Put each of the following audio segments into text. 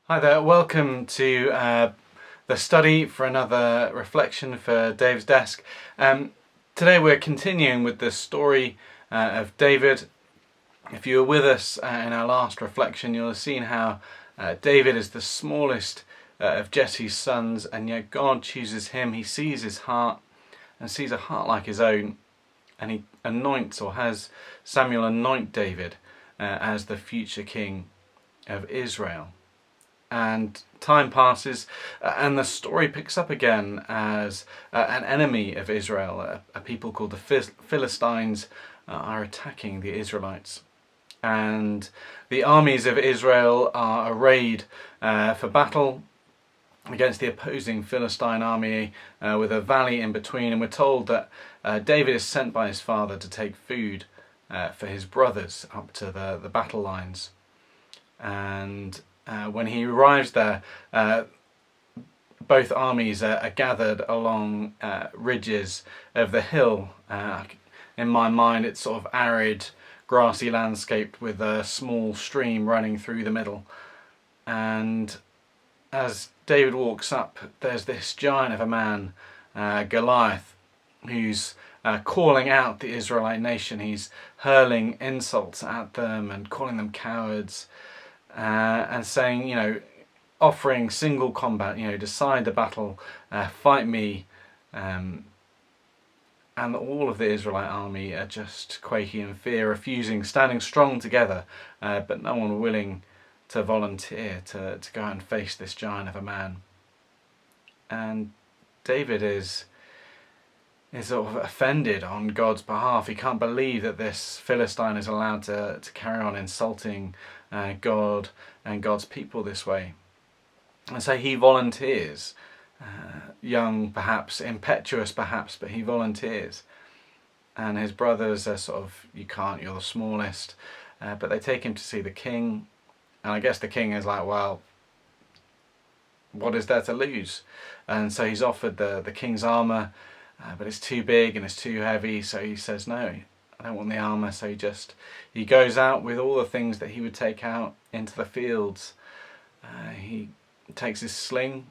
Hi there, welcome to the study for another reflection for Dave's desk. Today we're continuing with the story of David. If you were with us in our last reflection, you'll have seen how David is the smallest of Jesse's sons, and yet God chooses him. He sees his heart and sees a heart like his own, and he anoints, or has Samuel anoint David as the future king of Israel. And time passes and the story picks up again as an enemy of Israel, a people called the Philistines, are attacking the Israelites. And the armies of Israel are arrayed for battle against the opposing Philistine army with a valley in between. And we're told that David is sent by his father to take food for his brothers up to the battle lines. And when he arrives there, both armies are gathered along ridges of the hill. In my mind, it's sort of arid, grassy landscape with a small stream running through the middle. And as David walks up, there's this giant of a man, Goliath, who's calling out the Israelite nation. He's hurling insults at them and calling them cowards. And saying, offering single combat, decide the battle, fight me. And all of the Israelite army are just quaking in fear, refusing, standing strong together, but no one willing to volunteer to go out and face this giant of a man. And David is sort of offended on God's behalf. He can't believe that this Philistine is allowed to carry on insulting God and God's people this way. And so he volunteers, young perhaps, impetuous perhaps, but he volunteers. And his brothers are sort of, you can't, you're the smallest. But they take him to see the king. And I guess the king is like, well, what is there to lose? And so he's offered the king's armour, but it's too big and it's too heavy. So he says, no, I don't want the armour. So he goes out with all the things that he would take out into the fields. He takes his sling,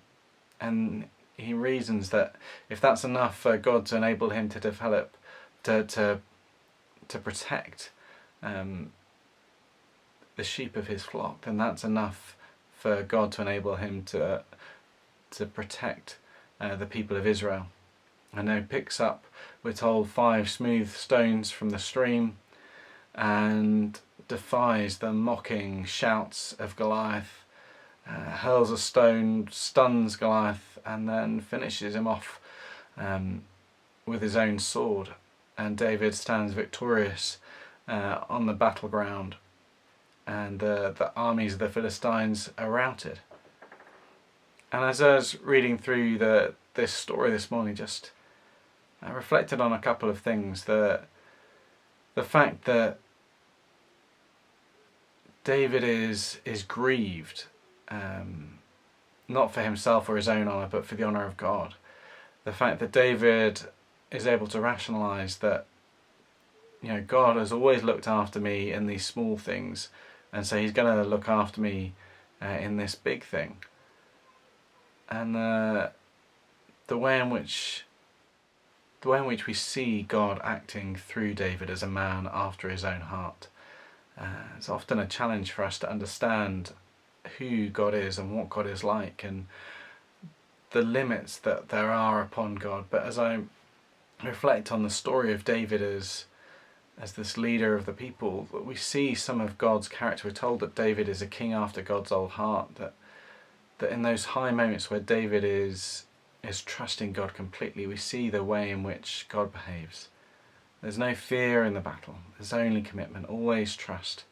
and he reasons that if that's enough for God to enable him to develop, to protect the sheep of his flock, then that's enough for God to enable him to protect the people of Israel. And then he picks up, we're told, 5 smooth stones from the stream and defies the mocking shouts of Goliath, hurls a stone, stuns Goliath, and then finishes him off with his own sword. And David stands victorious on the battleground, and the armies of the Philistines are routed. And as I was reading through this story this morning, I reflected on a couple of things. The fact that David is grieved, not for himself or his own honour, but for the honour of God. The fact that David is able to rationalise that God has always looked after me in these small things, and so he's going to look after me in this big thing. And the way in which we see God acting through David as a man after his own heart. It's often a challenge for us to understand who God is and what God is like and the limits that there are upon God. But as I reflect on the story of David as this leader of the people, we see some of God's character. We're told that David is a king after God's own heart, that in those high moments where David is trusting God completely, we see the way in which God behaves. There's no fear in the battle, there's only commitment, always trust,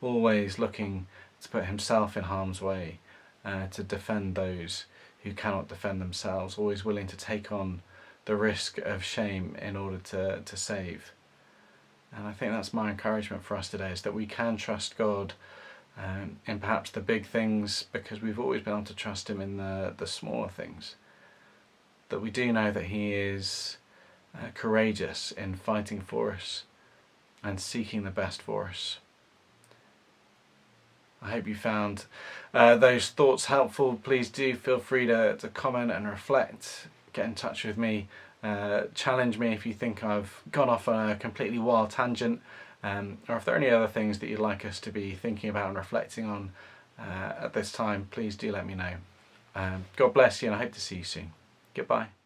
always looking to put himself in harm's way, to defend those who cannot defend themselves, always willing to take on the risk of shame in order to save. And I think that's my encouragement for us today, is that we can trust God in perhaps the big things, because we've always been able to trust him in the smaller things. That we do know that he is courageous in fighting for us and seeking the best for us. I hope you found those thoughts helpful. Please do feel free to comment and reflect. Get in touch with me. Challenge me if you think I've gone off on a completely wild tangent, or if there are any other things that you'd like us to be thinking about and reflecting on at this time, please do let me know. God bless you, and I hope to see you soon. Goodbye.